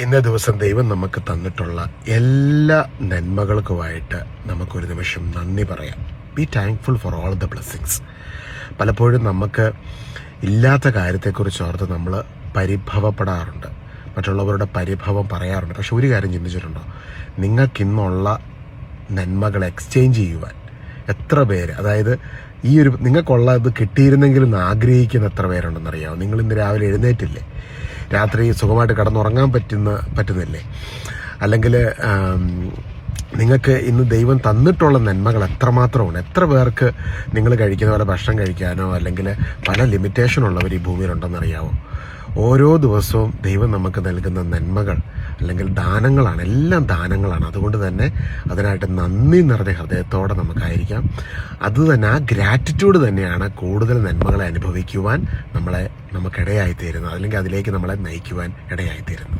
ഇന്നേ ദിവസം ദൈവം നമുക്ക് തന്നിട്ടുള്ള എല്ലാ നന്മകൾക്കുമായിട്ട് നമുക്കൊരു നിമിഷം നന്ദി പറയാം. Be thankful for all the blessings. പലപ്പോഴും നമുക്ക് ഇല്ലാത്ത കാര്യത്തെക്കുറിച്ച് ഓർത്ത് നമ്മൾ പരിഭവപ്പെടാറുണ്ട്, മറ്റുള്ളവരുടെ പരിഭവം പറയാറുണ്ട്. പക്ഷെ ഒരു കാര്യം ചിന്തിച്ചിട്ടുണ്ടോ? നിങ്ങൾക്കിന്നുള്ള നന്മകൾ എക്സ്ചേഞ്ച് ചെയ്യുവാൻ എത്ര പേര്, അതായത് ഈ ഒരു നിങ്ങൾക്കുള്ള ഇത് കിട്ടിയിരുന്നെങ്കിലും ആഗ്രഹിക്കുന്ന എത്ര പേരുണ്ടെന്നറിയാമോ? നിങ്ങൾ ഇന്ന് രാവിലെ എഴുന്നേറ്റില്ലേ? രാത്രി സുഖമായിട്ട് കിടന്നുറങ്ങാൻ പറ്റുന്നില്ലേ? അല്ലെങ്കിൽ നിങ്ങൾക്ക് ഇന്ന് ദൈവം തന്നിട്ടുള്ള നന്മകൾ എത്രമാത്രമാണ്? എത്ര പേർക്ക് നിങ്ങൾ കഴിക്കുന്ന പോലെ ഭക്ഷണം കഴിക്കാനോ അല്ലെങ്കിൽ പല ലിമിറ്റേഷൻ ഉള്ളവർ ഈ ഭൂമിയിലുണ്ടെന്നറിയാമോ? ഓരോ ദിവസവും ദൈവം നമുക്ക് നൽകുന്ന നന്മകൾ അല്ലെങ്കിൽ ദാനങ്ങളാണ്, എല്ലാം ദാനങ്ങളാണ്. അതുകൊണ്ട് തന്നെ അതിനായിട്ട് നന്ദി നിറഞ്ഞ ഹൃദയത്തോടെ നമുക്കായിരിക്കാം. അതുതന്നെ ആ ഗ്രാറ്റിറ്റ്യൂഡ് തന്നെയാണ് കൂടുതൽ നന്മകളെ അനുഭവിക്കുവാൻ നമുക്കിടയായിത്തീരുന്നത്, അല്ലെങ്കിൽ അതിലേക്ക് നമ്മളെ നയിക്കുവാൻ ഇടയായിത്തീരുന്നത്.